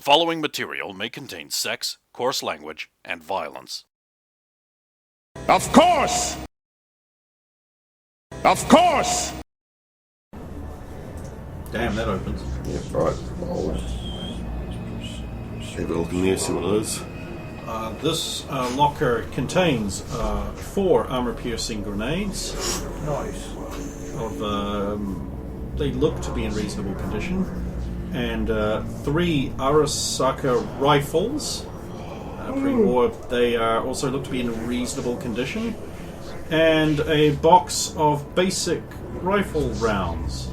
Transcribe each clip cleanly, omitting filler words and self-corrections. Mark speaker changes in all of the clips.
Speaker 1: following material may contain sex, coarse language, and violence.
Speaker 2: Of course! Of course!
Speaker 3: Damn, that opens.
Speaker 4: Yeah, right. Have a look in there, see what it is.
Speaker 3: This locker contains 4 armor-piercing grenades.
Speaker 5: Nice.
Speaker 3: They look to be in reasonable condition. And 3 Arasaka rifles. Pre-war, they also look to be in reasonable condition. And a box of basic rifle rounds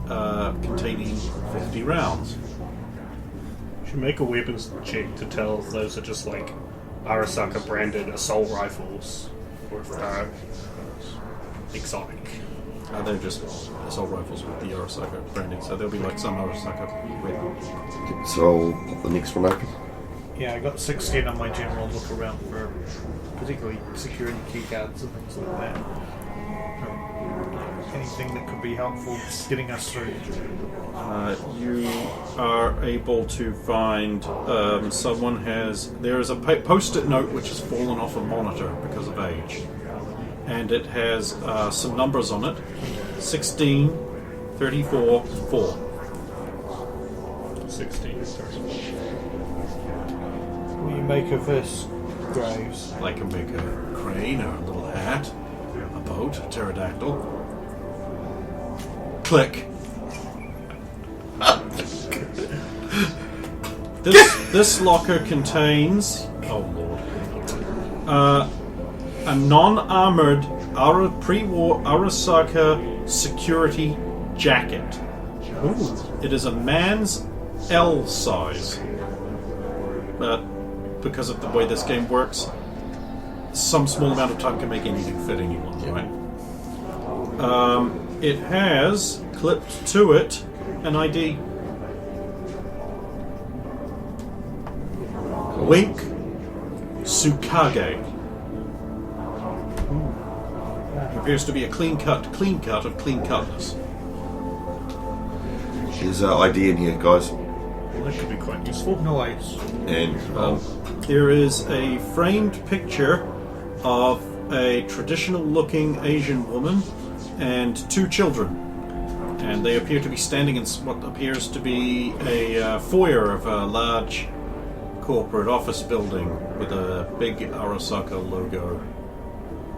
Speaker 3: containing 50 rounds.
Speaker 6: Should make a weapons check to tell if those are just like Arasaka branded assault rifles or if they're exotic.
Speaker 3: They're just assault rifles with the Arasaka branding, so there'll be like some Arasaka weapons.
Speaker 4: So I'll pop the next one open.
Speaker 5: Yeah, I got 16 on my general look around for particularly security keycards and things like that. Anything that could be helpful getting us through.
Speaker 3: You are able to find someone has... There is a post-it note which has fallen off a monitor because of age. And it has some numbers on it. 16, 34, 4.
Speaker 6: 16, 34.
Speaker 5: What do you make of this, Graves?
Speaker 3: I can make a crane, a little hat, a boat, a pterodactyl. Click. This locker contains... Oh, Lord. A non-armored pre-war Arasaka security jacket.
Speaker 5: Ooh.
Speaker 3: It is a man's L size. But because of the way this game works, some small amount of time can make anything fit anyone, right? It has clipped to it an ID. Wink Tsukage. Appears to be a clean cut of clean cutness.
Speaker 4: There's an ID in here, guys.
Speaker 6: Well, that could be quite useful.
Speaker 5: Nice.
Speaker 4: And
Speaker 3: There is a framed picture of a traditional looking Asian woman and 2 children. And they appear to be standing in what appears to be a foyer of a large corporate office building with a big Arasaka logo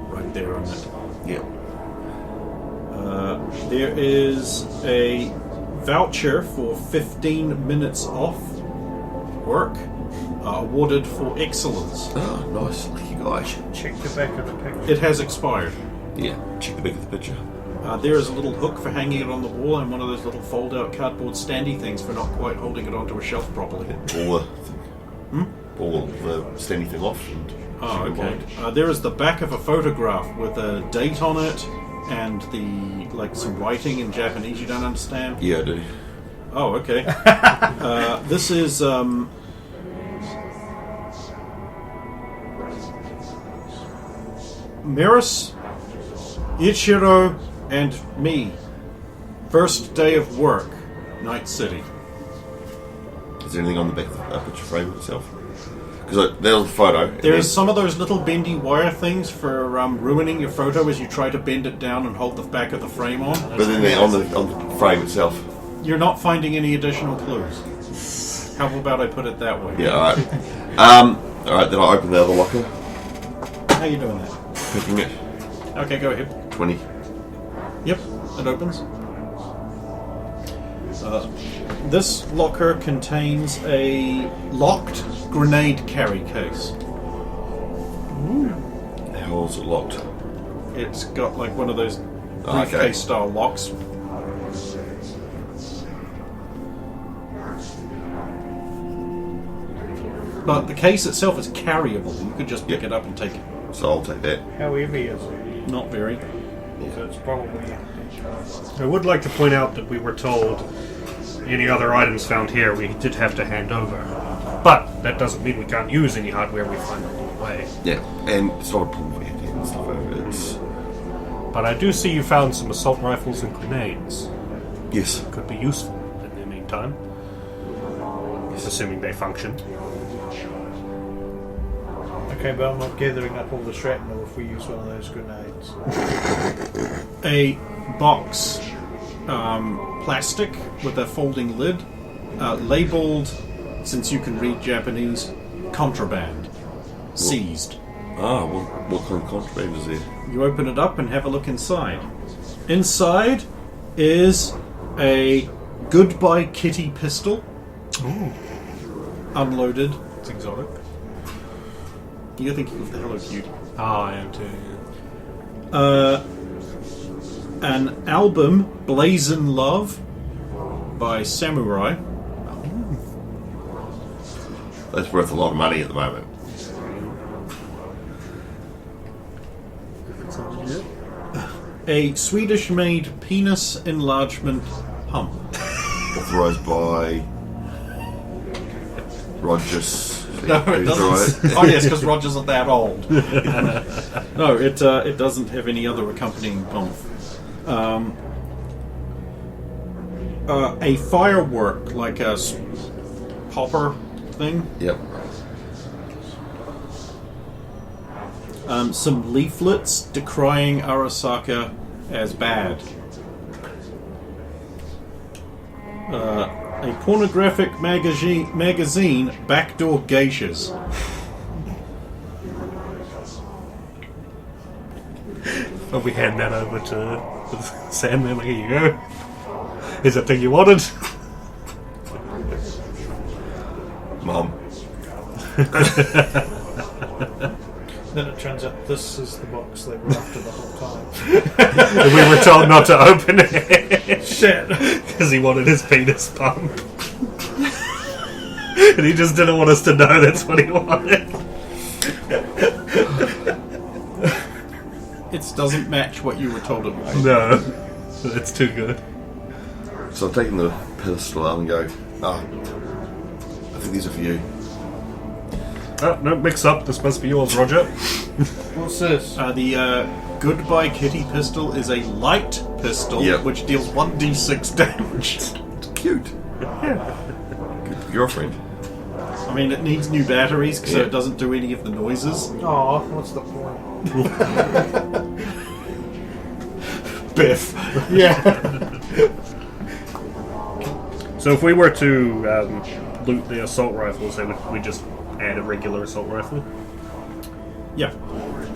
Speaker 3: right there on it.
Speaker 4: yeah.
Speaker 3: There is a voucher for 15 minutes off work awarded for excellence.
Speaker 4: Oh, nice. Lucky guys.
Speaker 5: Check the back of the picture.
Speaker 3: It has expired.
Speaker 4: Yeah. Check the back of the picture.
Speaker 3: There is a little hook for hanging it on the wall and one of those little fold-out cardboard standy things for not quite holding it onto a shelf properly.
Speaker 4: Pull the standing thing off and...
Speaker 3: Oh, okay. There is the back of a photograph with a date on it and some writing in Japanese you don't understand.
Speaker 4: Yeah, I do.
Speaker 3: Oh, okay. This is Maris, Ichiro, and me. First day of work, Night City.
Speaker 4: Is there anything on the back of the picture frame itself? Because that was the photo.
Speaker 3: There's some of those little bendy wire things for ruining your photo as you try to bend it down and hold the back of the frame on.
Speaker 4: But then on the frame itself.
Speaker 3: You're not finding any additional clues. How about I put it that way?
Speaker 4: Yeah, alright. Alright, then I open the other locker.
Speaker 3: How you doing that?
Speaker 4: Picking it.
Speaker 3: Okay, go ahead.
Speaker 4: 20.
Speaker 3: Yep, it opens. This locker contains a locked grenade carry case.
Speaker 4: How is it locked?
Speaker 3: It's got like one of those briefcase style locks. But the case itself is carryable. You could just pick it up and take it.
Speaker 4: So I'll take that.
Speaker 5: How heavy is it?
Speaker 3: Not very.
Speaker 5: So it's probably...
Speaker 6: I would like to point out that we were told any other items found here we did have to hand over. But that doesn't mean we can't use any hardware we find along the way.
Speaker 4: Yeah, and it's not a problem for you and stuff over it. It's...
Speaker 6: But I do see you found some assault rifles and grenades.
Speaker 4: Yes.
Speaker 6: Could be useful in the meantime. assuming they function.
Speaker 5: Okay, but I'm not gathering up all the shrapnel if we use one of those grenades.
Speaker 3: A box, plastic with a folding lid, labeled, since you can read Japanese, contraband. Seized.
Speaker 4: Ah, what kind of contraband is there?
Speaker 3: You open it up and have a look inside. Inside is a Goodbye Kitty pistol.
Speaker 6: Ooh.
Speaker 3: Unloaded.
Speaker 6: It's exotic.
Speaker 3: You're thinking of the Hello Kitty.
Speaker 6: Ah, I am too.
Speaker 3: An album, Blazin' Love, by Samurai.
Speaker 4: That's worth a lot of money at the moment.
Speaker 3: A Swedish-made penis enlargement pump.
Speaker 4: Authorised by Rogers.
Speaker 3: No, it doesn't. Oh yes, because Rogers isn't that old. No, it doesn't have any other accompanying pump. A firework, like a popper thing.
Speaker 4: Yep.
Speaker 3: Some leaflets decrying Arasaka as bad. A pornographic magazine, Backdoor Geishas.
Speaker 6: Well, we hand that over to Sandman. Like, here you go. Is that thing you wanted?
Speaker 4: Mom.
Speaker 5: Then it turns out this is the box they were after the whole time.
Speaker 6: And we were told not to open it.
Speaker 5: Shit!
Speaker 6: Because he wanted his penis pump. And he just didn't want us to know that's what he wanted.
Speaker 3: It doesn't match what you were told it was.
Speaker 6: No. That's too good.
Speaker 4: So I've taken the pistol out and go, I think these are for you.
Speaker 6: Oh, no, mix up. This must be yours, Roger.
Speaker 5: What's this?
Speaker 3: The Goodbye Kitty pistol is a light pistol,
Speaker 4: Yep.
Speaker 3: which deals 1d6 damage.
Speaker 4: It's cute.
Speaker 6: Yeah.
Speaker 4: Good girlfriend.
Speaker 3: I mean, it needs new batteries, so
Speaker 4: Yeah.
Speaker 3: it doesn't do any of the noises.
Speaker 5: Aw, what's the point?
Speaker 3: Biff.
Speaker 5: Yeah.
Speaker 6: So if we were to loot the assault rifles, then we just add a regular assault rifle?
Speaker 3: Yeah.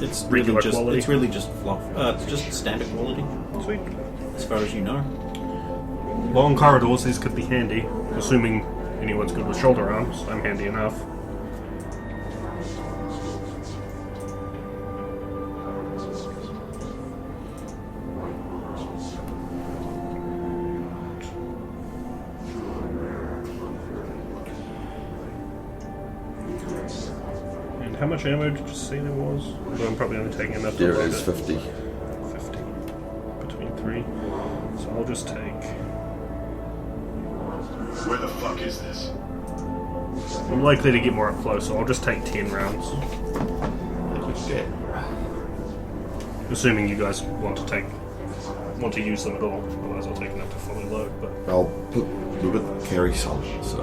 Speaker 3: It's
Speaker 6: Regular
Speaker 3: really just
Speaker 6: quality?
Speaker 3: it's really just fluff. It's just standard quality,
Speaker 6: Sweet.
Speaker 3: as far as you know.
Speaker 6: Long corridors, these could be handy. Assuming anyone's good with shoulder arms, I'm handy enough. And how much ammo did you say there was? Well, I'm probably only taking enough to
Speaker 4: There
Speaker 6: load
Speaker 4: is
Speaker 6: it.
Speaker 4: 50.
Speaker 6: 50 between 3. So I'll just take.
Speaker 2: Where the fuck is this?
Speaker 6: I'm likely to get more up close, so I'll just take 10 rounds.
Speaker 4: Yeah.
Speaker 6: Assuming you guys want to use them at all. Otherwise, I'll take enough to fully load. But
Speaker 4: I'll carry some, so.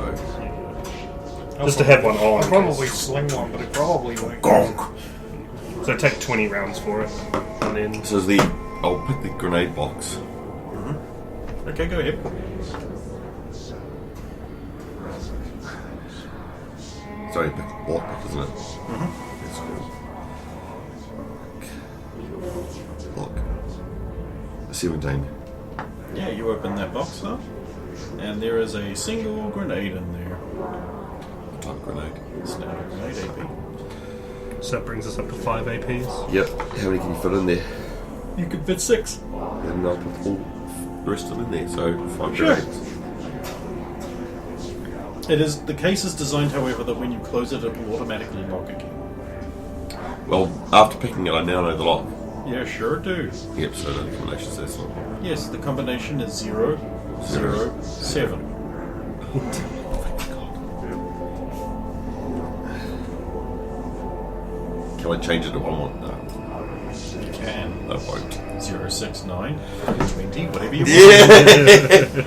Speaker 6: just to have one on.
Speaker 5: I'll probably sling one, but it probably won't.
Speaker 4: Gonk!
Speaker 6: So take 20 rounds for it, and then
Speaker 4: So I'll pick the grenade box.
Speaker 3: Okay, go ahead.
Speaker 4: Sorry, pick block, isn't it? That's cool. Look. 17.
Speaker 3: Yeah, you open that box up, and there is a single grenade in there.
Speaker 4: Type grenade.
Speaker 3: Standard grenade AP.
Speaker 6: so that brings us up to 5 APs.
Speaker 4: Yep. How many can you fit in there?
Speaker 3: You could fit 6.
Speaker 4: And I'll put all the rest of them in there, so 5
Speaker 3: Sure.
Speaker 4: grenades.
Speaker 3: The case is designed, however, that when you close it, it will automatically lock again.
Speaker 4: Well, after picking it, I now know the lock.
Speaker 3: Yeah, sure do.
Speaker 4: Yep, so the combination says so.
Speaker 3: Yes, the combination is 0, 0, 7.
Speaker 4: Can I change it to 1-1? No.
Speaker 3: You can.
Speaker 4: I won't.
Speaker 3: 0, 6, 9, 20, whatever you want.
Speaker 4: Yeah!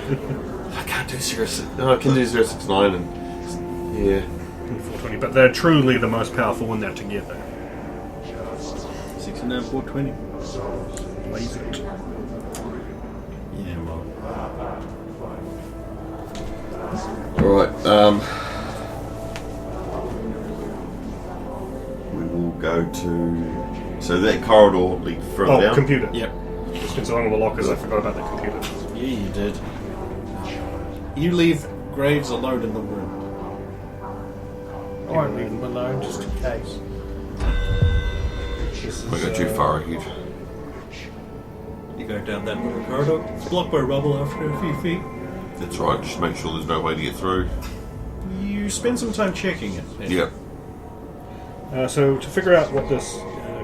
Speaker 4: I can't do 069 and Yeah.
Speaker 6: and 420, but they're truly the most powerful in that together.
Speaker 3: 69, 420.
Speaker 6: Lazy.
Speaker 3: Yeah, well.
Speaker 4: Alright, we will go to... So that corridor leads further
Speaker 6: Oh,
Speaker 4: down?
Speaker 6: computer.
Speaker 3: Yep.
Speaker 6: Just considering all the lockers, I forgot about the computer.
Speaker 3: Yeah, you did. You leave Graves alone in the room.
Speaker 5: I won't leave them alone just in case.
Speaker 4: I go too far ahead.
Speaker 3: You go down that little corridor. It's blocked by rubble after a few feet.
Speaker 4: That's right, just make sure there's no way to get through.
Speaker 3: You spend some time checking it.
Speaker 4: Yeah.
Speaker 6: So to figure out what this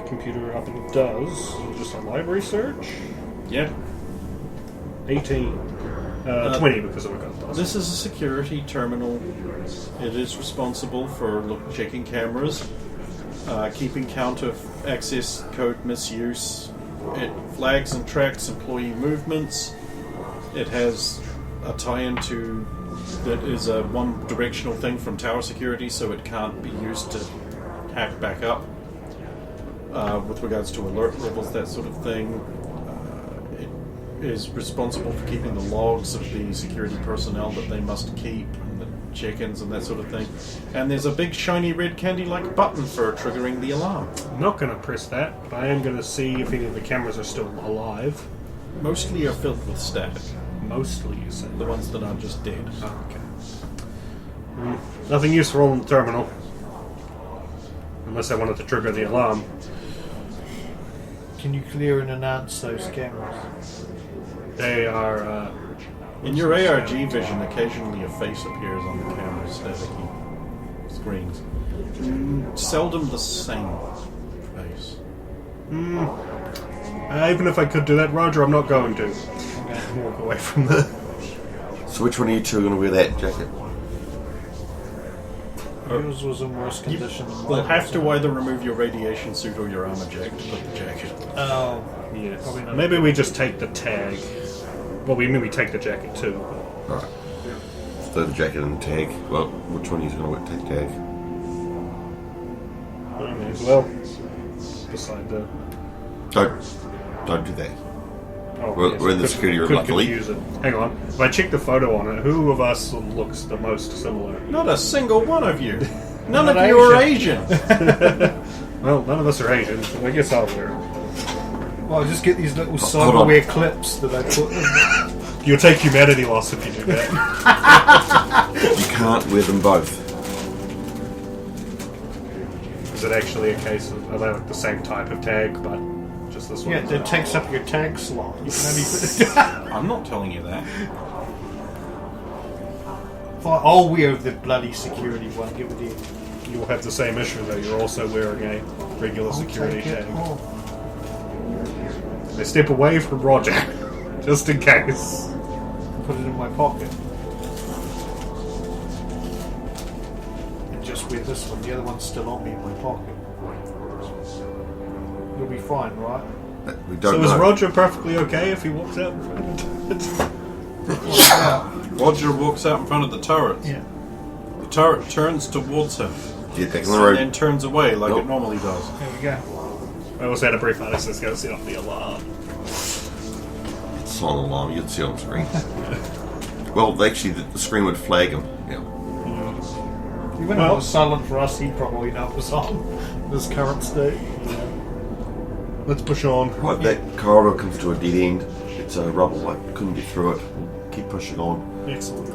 Speaker 6: computer up and does, just a library search.
Speaker 3: Yeah.
Speaker 6: 18. 20 because of what it does.
Speaker 3: This is a security terminal. It is responsible for checking cameras, keeping count of access code misuse. It flags and tracks employee movements. It has a tie-in to that is a one-directional thing from tower security, so it can't be used to hack back up. With regards to alert levels, that sort of thing. It is responsible for keeping the logs of the security personnel that they must keep, and the check-ins and that sort of thing. And there's a big shiny red candy-like button for triggering the alarm.
Speaker 6: I'm not going to press that, but I am going to see if any of the cameras are still alive.
Speaker 3: Mostly are filled with static.
Speaker 6: Mostly, you say.
Speaker 3: The ones that are just dead.
Speaker 6: Oh, okay. Nothing useful on the terminal. Unless I wanted to trigger the alarm.
Speaker 5: Can you clear and announce those cameras?
Speaker 6: They are...
Speaker 3: In your ARG vision, occasionally a face appears on the camera's staticky screens. Seldom the same face.
Speaker 6: even if I could do that, Roger, I'm not going to. I'm going to walk away from the...
Speaker 4: So which one of you two are going to wear that jacket?
Speaker 5: Yours was in worse condition than
Speaker 3: We'll
Speaker 5: mine.
Speaker 3: have to either remove your radiation suit or your armor jack to put the jacket.
Speaker 5: Oh,
Speaker 6: Yes.
Speaker 5: Probably not.
Speaker 6: Maybe we just take the tag. Well, we maybe take the jacket too.
Speaker 4: Alright. Throw the jacket and the tag. Well, which one of you is going to take tag?
Speaker 6: I may as well. Beside the...
Speaker 4: Don't do that.
Speaker 6: Oh,
Speaker 4: We're in the
Speaker 6: could-
Speaker 4: security room,
Speaker 6: could
Speaker 4: luckily.
Speaker 6: confuse it. Hang on. If I check the photo on it, who of us looks the most similar?
Speaker 3: Not a single one of you. None
Speaker 5: Not
Speaker 3: of you are
Speaker 5: Asian.
Speaker 3: Asian.
Speaker 6: Well, none of us are Asian, so I guess I'll wear it.
Speaker 5: well, just get these little
Speaker 4: hold on.
Speaker 5: cyberware clips that I put in.
Speaker 6: You'll take humanity loss if you do that.
Speaker 4: You can't wear them both.
Speaker 6: Is it actually a case of... Are they like the same type of tag, but just this one?
Speaker 5: Yeah, that takes up your tag slot. You can only put
Speaker 3: I'm not telling you that.
Speaker 5: I'll wear the bloody security one. Give it here.
Speaker 6: You'll have the same issue, though. You're also wearing a regular security
Speaker 5: Take it
Speaker 6: tag.
Speaker 5: off.
Speaker 6: They step away from Roger, just in case.
Speaker 5: Put it in my pocket. And just wear this one. The other one's still on me in my pocket. You'll be fine, right?
Speaker 4: We don't
Speaker 6: So
Speaker 4: know.
Speaker 6: is Roger perfectly okay if he walks out in front?
Speaker 3: Roger walks out in front of the turret.
Speaker 5: Yeah.
Speaker 3: The turret turns towards him.
Speaker 4: Get back on the
Speaker 3: And
Speaker 4: road.
Speaker 3: then turns away like
Speaker 4: Nope.
Speaker 3: it normally does.
Speaker 5: There we go.
Speaker 6: I also had a brief notice that's going to set off the alarm.
Speaker 4: Silent alarm, you'd see on the screen. Well, actually, the screen would flag him. Yeah.
Speaker 5: Even if it was silent for us, he'd probably know it was on this current state.
Speaker 6: Let's push on.
Speaker 4: Right, that corridor comes to a dead end. It's a rubble. I couldn't get through it. We'll keep pushing on.
Speaker 6: Excellent.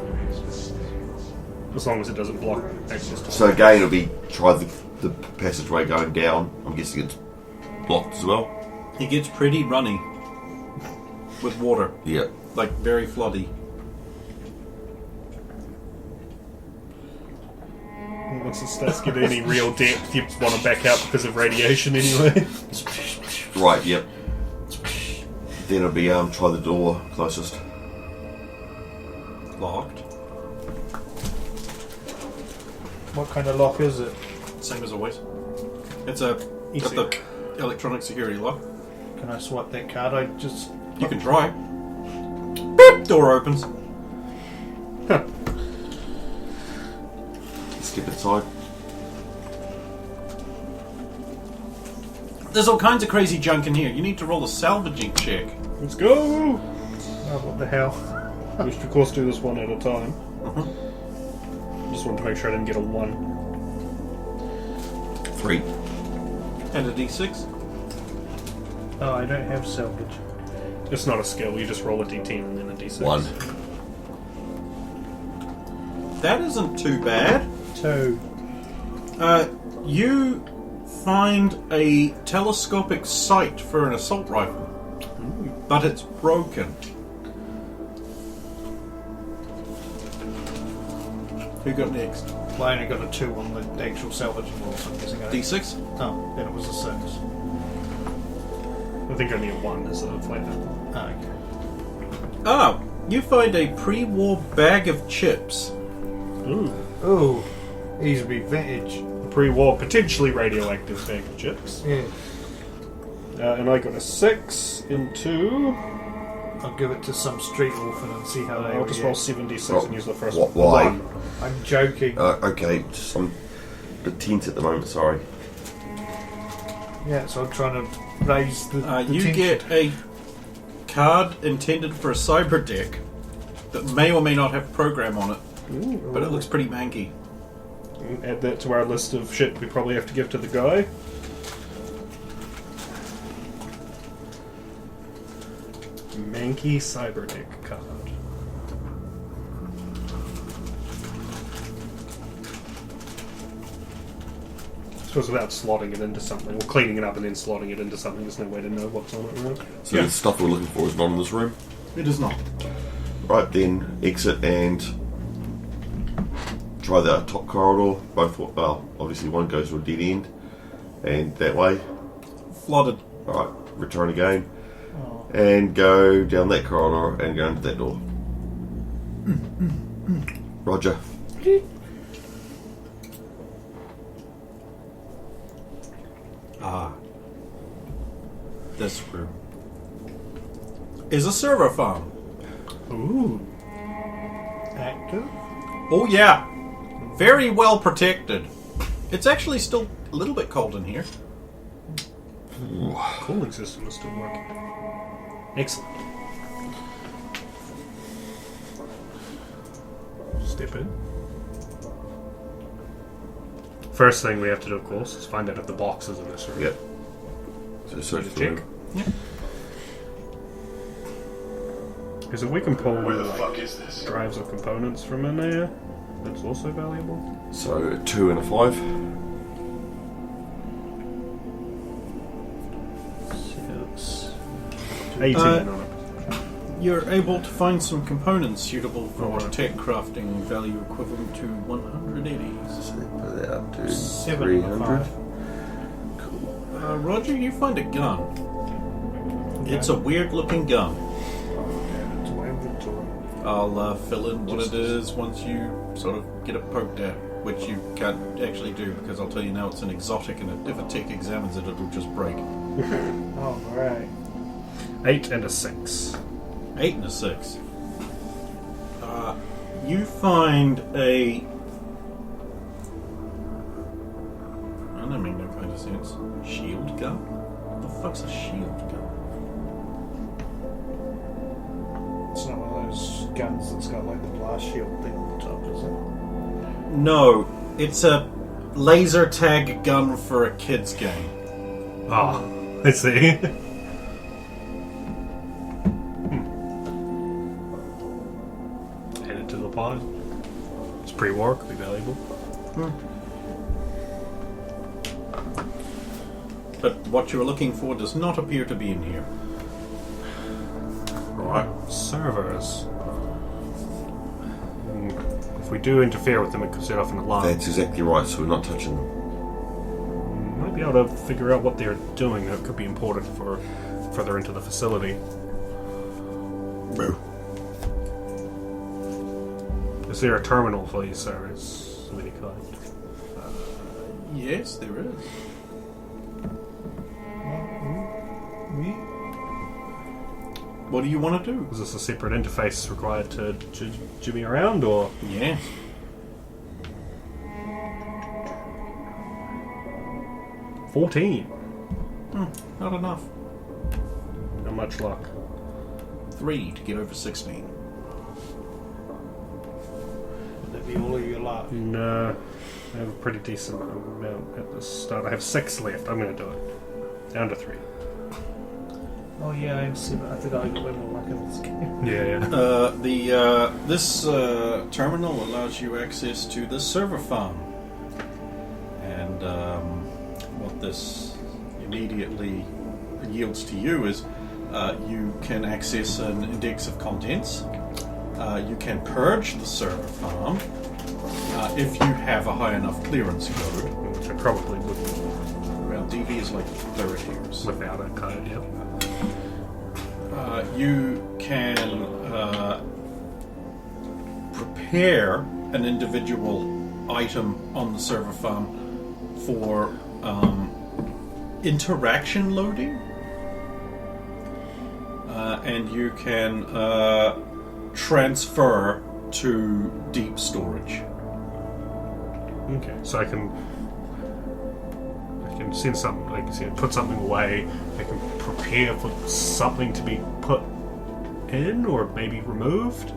Speaker 6: As long as it doesn't block access to
Speaker 4: So again, it'll be try the passageway going down. I'm guessing it's blocked as well.
Speaker 3: He gets pretty runny with water,
Speaker 4: Yeah.
Speaker 3: like very floody.
Speaker 6: Once it starts getting any real depth, you want to back out because of radiation anyway.
Speaker 4: Right. Yep. Then it'll be try the door closest.
Speaker 3: Locked.
Speaker 5: What kind of lock is it?
Speaker 3: Same as always. It's got the electronic security lock.
Speaker 5: Can I swipe that card? I just...
Speaker 3: You can try. Beep! Door opens.
Speaker 4: inside.
Speaker 3: There's all kinds of crazy junk in here. You need to roll a salvaging check.
Speaker 6: Let's go!
Speaker 5: Oh, what the hell?
Speaker 6: We should, of course, do this one at a time. Just wanted to make sure I didn't get a 1.
Speaker 4: 3.
Speaker 3: And a d6.
Speaker 5: Oh, I don't have salvage.
Speaker 6: It's not a skill, you just roll a d10 and then a d6.
Speaker 4: 1.
Speaker 3: That isn't too bad.
Speaker 5: 2.
Speaker 3: You find a telescopic sight for an assault rifle, but it's broken. Who got next?
Speaker 5: Well, I only got a 2 on the actual salvaging roll, so I'm guessing I...
Speaker 3: D6?
Speaker 5: Oh, then it was a 6.
Speaker 6: I think only a 1 is a flavor.
Speaker 5: Oh, okay.
Speaker 3: Ah, you find a pre-war bag of chips.
Speaker 6: Ooh.
Speaker 5: Oh, easily vintage.
Speaker 6: A pre-war, potentially radioactive bag of chips.
Speaker 5: Yeah.
Speaker 6: And I got a 6 into...
Speaker 5: I'll give it to some street orphan and see how they
Speaker 6: I'll just roll
Speaker 5: react.
Speaker 6: 7d6 and use the first
Speaker 4: What?
Speaker 6: one.
Speaker 4: Why?
Speaker 6: 1.
Speaker 5: I'm joking.
Speaker 4: Okay, just I'm a bit tense at the moment. Sorry.
Speaker 5: Yeah, so I'm trying to raise the
Speaker 3: You
Speaker 5: tension.
Speaker 3: get a card intended for a cyber deck that may or may not have a program on it, but it looks pretty manky.
Speaker 6: Add that to our list of shit we probably have to give to the guy. Manky Cyberdick card. I suppose without slotting it into something, or cleaning it up and then slotting it into something, there's no way to know what's on it, right?
Speaker 4: So the stuff we're looking for is not in this room.
Speaker 3: It is not.
Speaker 4: Right then, exit and try the top corridor. Both, well, obviously one goes to a dead end, and that way.
Speaker 3: Flooded.
Speaker 4: Alright, return again, and go down that corridor and go into that door. Roger.
Speaker 3: Ah. This room is a server farm.
Speaker 6: Ooh.
Speaker 5: Active?
Speaker 3: Oh yeah. Very well protected. It's actually still a little bit cold in here.
Speaker 6: Cooling system is still working. Excellent. Step in. First thing we have to do, of course, is find out if the box is in this room.
Speaker 4: Yep. So search
Speaker 6: Just
Speaker 4: for
Speaker 6: check.
Speaker 4: them.
Speaker 3: Yeah.
Speaker 6: Because if we can pull
Speaker 2: Where the
Speaker 6: like,
Speaker 2: fuck is this?
Speaker 6: drives or components from in there, that's also valuable.
Speaker 4: So a 2 and a 5.
Speaker 5: 6.
Speaker 6: 18
Speaker 3: Uh,
Speaker 6: on it.
Speaker 3: You're able to find some components suitable for
Speaker 6: Alright.
Speaker 3: tech crafting, value equivalent to 180.
Speaker 4: So put that up to
Speaker 5: 7 and a
Speaker 4: 300.
Speaker 5: 5.
Speaker 3: Roger, you find a gun. It's a weird-looking gun.
Speaker 5: To my inventory.
Speaker 3: I'll fill in what it is once you sort of get it poked at, which you can't actually do because I'll tell you now it's an exotic, and if a tech examines it, it'll just break.
Speaker 5: Oh, right.
Speaker 6: 8 and a 6.
Speaker 3: 8 and a 6. You find a... That doesn't make no kind of sense. Shield gun? What the fuck's a shield gun?
Speaker 5: It's not one of those guns that's got like the blast shield thing on the top, is it?
Speaker 3: No, it's a laser tag gun for a kid's game.
Speaker 6: Ah, I see. Add it to the pod. It's pre-war, could be valuable.
Speaker 3: But what you were looking for does not appear to be in here.
Speaker 6: Right. Servers. If we do interfere with them, it could set off an alarm.
Speaker 4: That's exactly right, so we're not touching them.
Speaker 6: Might be able to figure out what they're doing that could be important for further into the facility. Is there a terminal for these servers of any kind?
Speaker 3: Yes, there is. What do you want to do?
Speaker 6: Is this a separate interface required to jimmy around, or
Speaker 3: Yes.
Speaker 6: 14.
Speaker 3: Not enough.
Speaker 6: Not much luck.
Speaker 3: 3 to get over 16.
Speaker 5: Would that be all of your luck?
Speaker 6: No. I have a pretty decent amount at the start. I have 6 left. I'm going to do it. Down to 3.
Speaker 5: Oh yeah, I see. I think I got way more luck in this game.
Speaker 6: Yeah.
Speaker 3: This terminal allows you access to the server farm, and what this immediately yields to you is you can access an index of contents. You can purge the server farm if you have a high enough clearance code.
Speaker 6: Which I probably would
Speaker 3: Well, DV is like 30 years.
Speaker 6: without a code, yep.
Speaker 3: You can prepare an individual item on the server farm for interaction loading, and you can transfer to deep storage.
Speaker 6: Okay, so I can send something, I can put something away, I can prepare for something to be put in or maybe removed,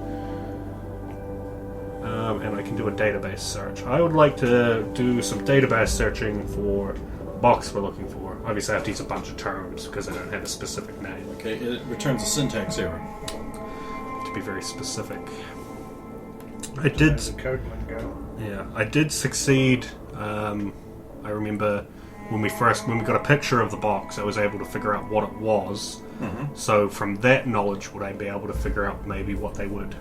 Speaker 6: and I can do a database search. I would like to do some database searching for the box we're looking for. Obviously I have to use a bunch of terms because I don't have a specific name,
Speaker 3: Okay, it returns a syntax error.
Speaker 6: to be very specific. I did...
Speaker 5: There's a code lingo.
Speaker 6: Yeah, I did succeed. I remember when we got a picture of the box, I was able to figure out what it was.
Speaker 3: Mm-hmm.
Speaker 6: So from that knowledge, would I be able to figure out maybe what they would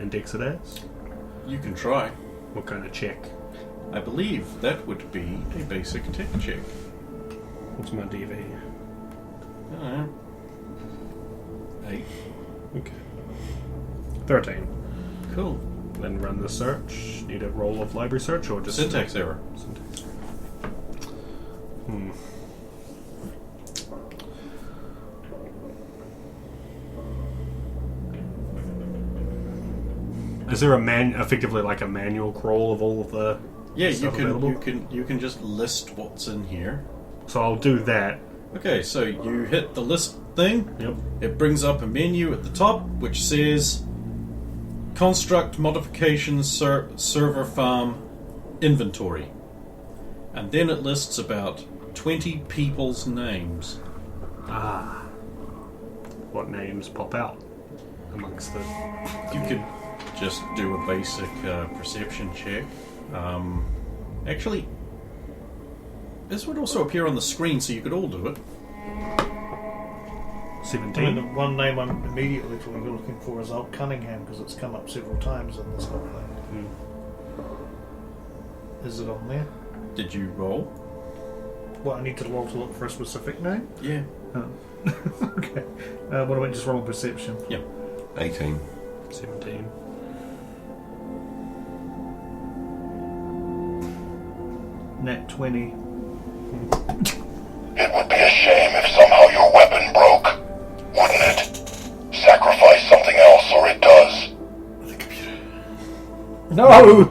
Speaker 6: index it as?
Speaker 3: You can try.
Speaker 6: What kind of check?
Speaker 3: I believe that would be a basic tech check.
Speaker 6: What's my DV?
Speaker 3: I don't know. 8.
Speaker 6: Okay. 13.
Speaker 3: Cool.
Speaker 6: Then run the search. Need a roll of library search or just...
Speaker 3: Syntax error.
Speaker 6: Syntax error. Is there effectively like a manual crawl of all of the
Speaker 3: Yeah, you
Speaker 6: stuff
Speaker 3: can
Speaker 6: available?
Speaker 3: you can just list what's in here.
Speaker 6: So I'll do that.
Speaker 3: Okay, so you hit the list thing.
Speaker 6: Yep.
Speaker 3: It brings up a menu at the top which says Construct Modifications Server Farm Inventory. And then it lists about 20 people's names.
Speaker 6: Ah. What names pop out amongst the...
Speaker 3: You could just do a basic perception check. Actually, this would also appear on the screen, so you could all do it.
Speaker 5: I mean,
Speaker 6: 17?
Speaker 5: the one name I'm immediately looking for is Alt Cunningham because it's come up several times in this whole thing. Is it on there?
Speaker 3: Did you roll?
Speaker 5: What, I need to roll to look for a specific name?
Speaker 3: Yeah.
Speaker 5: Oh. Okay. What about just roll perception?
Speaker 3: Yeah.
Speaker 4: 18.
Speaker 6: 17.
Speaker 5: Nat 20.
Speaker 2: It would be a shame if somehow your weapon broke, wouldn't it? Sacrifice something else or it does.
Speaker 3: The computer.
Speaker 5: No!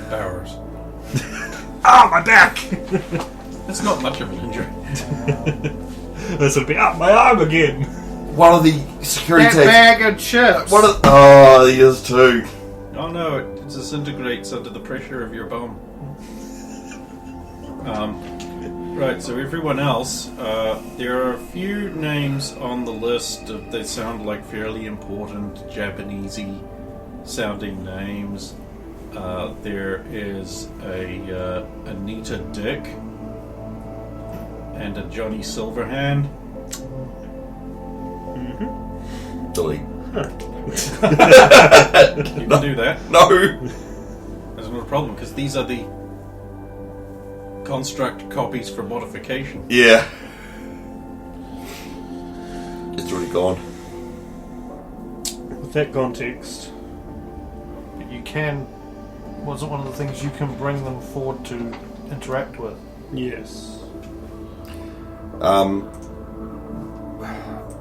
Speaker 3: Powers.
Speaker 6: Ah, my back!
Speaker 3: That's not much of an injury.
Speaker 6: This would be up my arm again!
Speaker 4: One of the security
Speaker 5: That
Speaker 4: tags.
Speaker 5: bag of chips!
Speaker 4: Oh, he is too.
Speaker 3: Oh no, it disintegrates under the pressure of your bomb. Right, so everyone else, there are a few names on the list that sound like fairly important Japanesey sounding names. There is a Anita Dick and a Johnny Silverhand.
Speaker 4: Delete.
Speaker 3: You can do that.
Speaker 4: No.
Speaker 3: There's not a problem because these are the construct copies for modification.
Speaker 4: Yeah. It's already gone.
Speaker 5: With that context, you can... Was it one of the things you can bring them forward to interact with?
Speaker 6: Yes.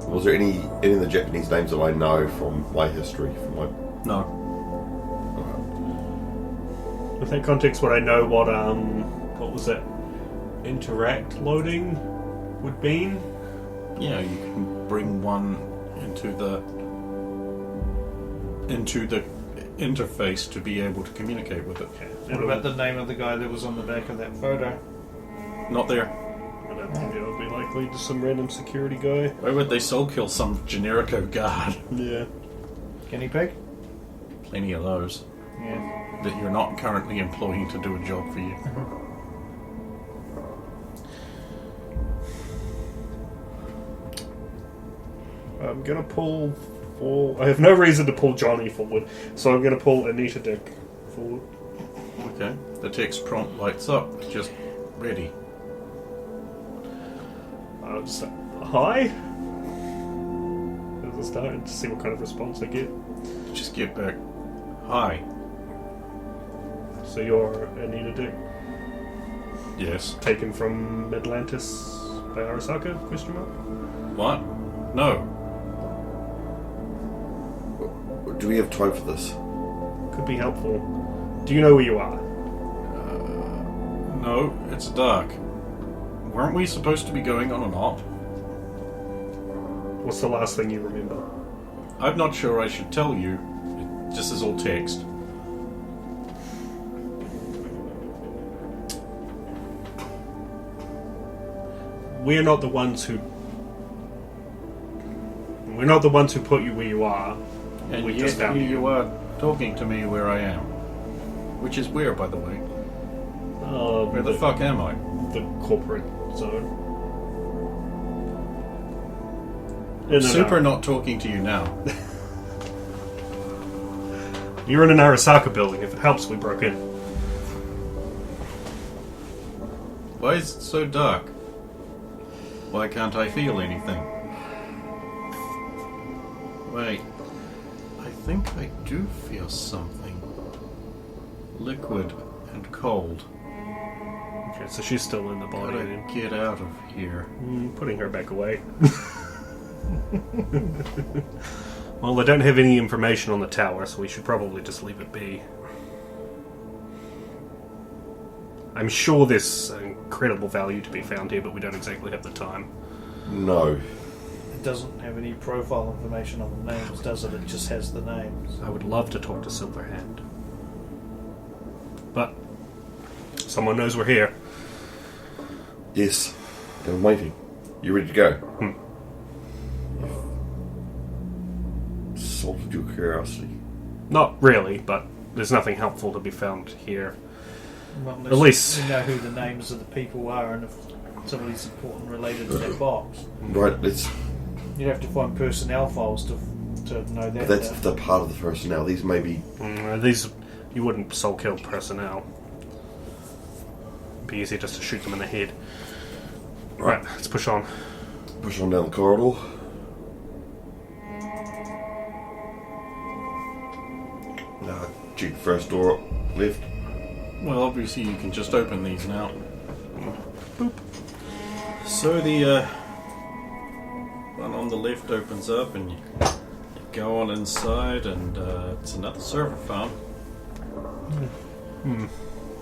Speaker 4: Was there any of the Japanese names that I know from my history? From my
Speaker 3: No.
Speaker 6: With that context, would I know what was it? interact loading would mean?
Speaker 3: Yeah, you can bring one into the interface to be able to communicate with it.
Speaker 5: What about the name of the guy that was on the back of that photo?
Speaker 3: Not there.
Speaker 6: I don't think it would be likely. Just some random security guy.
Speaker 3: Why would they soul kill some generico guard?
Speaker 6: Yeah.
Speaker 5: Guinea pig?
Speaker 3: Plenty of those
Speaker 5: Yeah.
Speaker 3: that you're not currently employing to do a job for you.
Speaker 6: I'm gonna pull. I have no reason to pull Johnny forward, so I'm gonna pull Anita Dick forward.
Speaker 3: Okay. The text prompt lights up. Just ready.
Speaker 6: I'll just say, hi? As a start, and to see what kind of response I get.
Speaker 3: Just get back. Hi.
Speaker 6: So you're Anita Dick,
Speaker 3: Yes.
Speaker 6: taken from Atlantis by Arasaka? Question mark.
Speaker 3: What? No.
Speaker 4: Do we have time for this?
Speaker 6: Could be helpful. Do you know where you are?
Speaker 3: No, it's dark. Weren't we supposed to be going on an op?
Speaker 6: What's the last thing you remember?
Speaker 3: I'm not sure I should tell you. It just is all text.
Speaker 6: We're not the ones who put you where you are.
Speaker 3: And
Speaker 6: We
Speaker 3: yet
Speaker 6: just found
Speaker 3: you are talking to me where I am. Which is where, by the way. Where the fuck am I?
Speaker 6: The corporate zone.
Speaker 3: Super not talking to you now.
Speaker 6: You're in an Arasaka building. If it helps, we broke in.
Speaker 3: Why is it so dark? Why can't I feel anything? Wait. I think I do feel something. Liquid and cold.
Speaker 6: Okay, so she's still in the body.
Speaker 3: Gotta get out of here.
Speaker 6: Putting her back away. Well, I don't have any information on the tower, so we should probably just leave it be. I'm sure there's incredible value to be found here, but we don't exactly have the time.
Speaker 4: No.
Speaker 5: It doesn't have any profile information on the names, does it? It just has the names.
Speaker 6: I would love to talk to Silverhand. But someone knows we're here.
Speaker 4: Yes. I'm waiting. You ready to go? Salted your curiosity.
Speaker 6: Not really, but there's nothing helpful to be found here.
Speaker 5: Well,
Speaker 6: At least-
Speaker 5: we know who the names of the people are and if somebody's important related to that box.
Speaker 4: Right, let's.
Speaker 5: You'd have to find personnel files to know that.
Speaker 4: That's if they're part of the personnel. These may be.
Speaker 6: These, you wouldn't soul kill personnel. It'd be easier just to shoot them in the head. Right, let's push on.
Speaker 4: Push on down the corridor. Check the first door up left.
Speaker 3: Well, obviously you can just open these now. Boop. So the one on the left opens up and you go on inside and it's another server farm.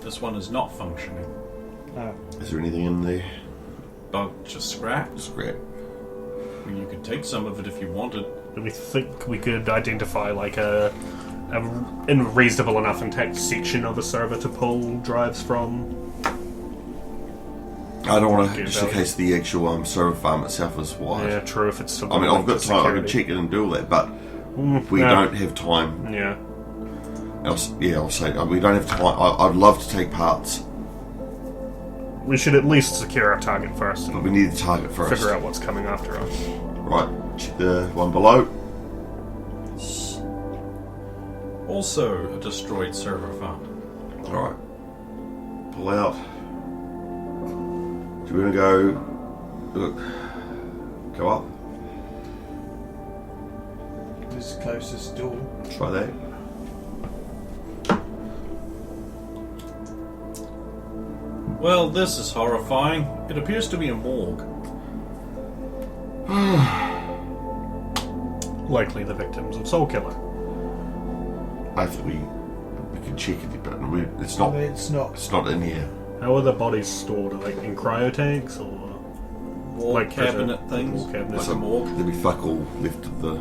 Speaker 3: This one is not functioning.
Speaker 5: No.
Speaker 4: Is there anything in there?
Speaker 3: Bunch of scrap.
Speaker 4: Scrap.
Speaker 3: I mean, you could take some of it if you wanted.
Speaker 6: Do we think we could identify like a reasonable enough intact section of a server to pull drives from?
Speaker 4: I don't want to,
Speaker 6: Okay,
Speaker 4: just in case the actual server farm itself is wide.
Speaker 6: Yeah, true. If it's still.
Speaker 4: I mean, I've got time. I
Speaker 6: security.
Speaker 4: can check it and do all that, but we
Speaker 6: yeah.
Speaker 4: don't have time.
Speaker 6: Yeah.
Speaker 4: I'll say we don't have time. I'd love to take parts,
Speaker 6: We should at least secure our target first
Speaker 4: but
Speaker 6: and
Speaker 4: we need the target first.
Speaker 6: figure out what's coming after us.
Speaker 4: Right, check the one below.
Speaker 3: Also a destroyed server farm.
Speaker 4: Alright. Pull out. Do we want to go up?
Speaker 5: This is the closest door.
Speaker 4: Try that.
Speaker 3: Well, this is horrifying. It appears to be a morgue.
Speaker 6: Likely the victims of Soul Killer.
Speaker 4: I think we can check it, but it's not.
Speaker 5: It's not.
Speaker 4: It's not in here.
Speaker 6: How are the bodies stored? Like in cryo tanks or
Speaker 3: Wall
Speaker 6: like
Speaker 3: cabinet
Speaker 6: as a
Speaker 3: things.
Speaker 6: wall cabinet?
Speaker 3: Like a morgue.
Speaker 4: There'd be fuck all left of the.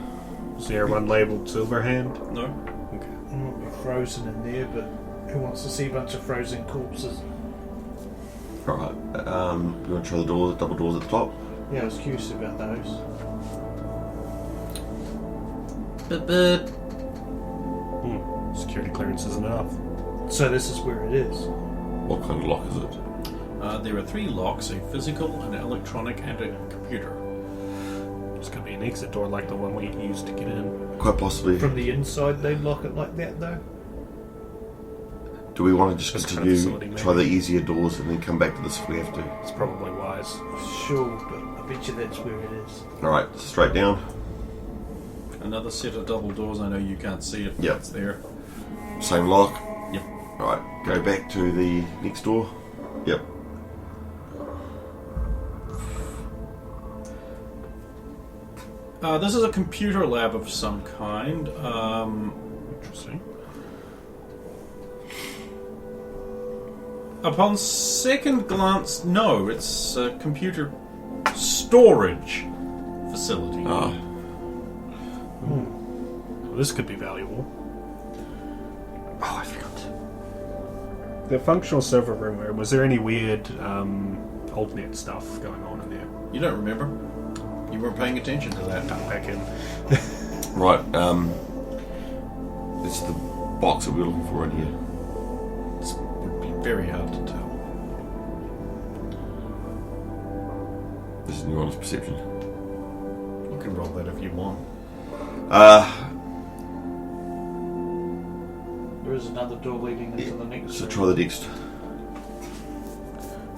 Speaker 6: Is there one labelled Silverhand?
Speaker 3: No.
Speaker 6: Okay.
Speaker 5: It might be frozen in there, but who wants to see a bunch of frozen corpses?
Speaker 4: Right. You want to try the doors, double doors at the top?
Speaker 5: Yeah, I was curious about those.
Speaker 3: But
Speaker 6: Security clearance isn't enough.
Speaker 5: So this is where it is.
Speaker 4: What kind of lock is it?
Speaker 3: there are 3 locks: a physical, an electronic, and a computer.
Speaker 6: It's going to be an exit door like the one we used to get in.
Speaker 4: Quite possibly.
Speaker 5: From the inside, they lock it like that, though.
Speaker 4: Do we want to just
Speaker 6: This kind of
Speaker 4: continue,
Speaker 6: facility,
Speaker 4: try the
Speaker 6: maybe.
Speaker 4: easier doors, and then come back to this if we have to?
Speaker 6: It's probably wise.
Speaker 5: Sure, but I bet you that's where it is.
Speaker 4: Alright, straight down.
Speaker 3: Another set of double doors. I know you can't see it. But
Speaker 4: Yep.
Speaker 3: It's there.
Speaker 4: Same lock.
Speaker 3: Yep.
Speaker 4: Alright, go back to the next door. Yep.
Speaker 3: This is a computer lab of some kind.
Speaker 6: Interesting.
Speaker 3: Upon second glance, no, it's a computer storage facility.
Speaker 4: Ah,
Speaker 6: Well, this could be valuable.
Speaker 4: oh, I forgot.
Speaker 6: The functional server room, was there any weird altnet stuff going on in there?
Speaker 3: You don't remember? You weren't paying attention to that.
Speaker 6: Back in.
Speaker 4: Right, it's the box that we're looking for in here.
Speaker 3: It would be very hard to tell.
Speaker 4: This is new honest perception.
Speaker 3: You can roll that if you want.
Speaker 5: There is another door leading into the next
Speaker 4: So
Speaker 5: room.
Speaker 4: try the next.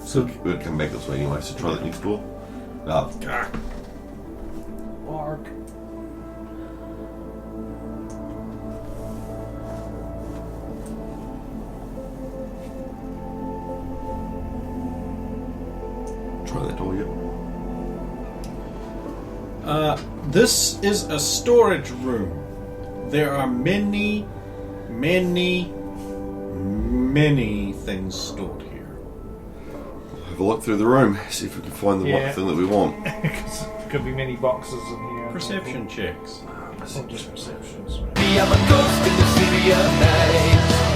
Speaker 6: So
Speaker 4: We'll come back this way anyway, so try the next door. Ah,
Speaker 5: Bark.
Speaker 4: try that door, yep.
Speaker 3: This is a storage room. There are many, many, many things stored here.
Speaker 4: Have a look through the room, see if we can find the
Speaker 5: Yeah.
Speaker 4: one thing that we want.
Speaker 5: Because there could be many boxes in here.
Speaker 3: Perception checks.
Speaker 5: Or just perceptions.
Speaker 7: I'm a ghost in the city of night.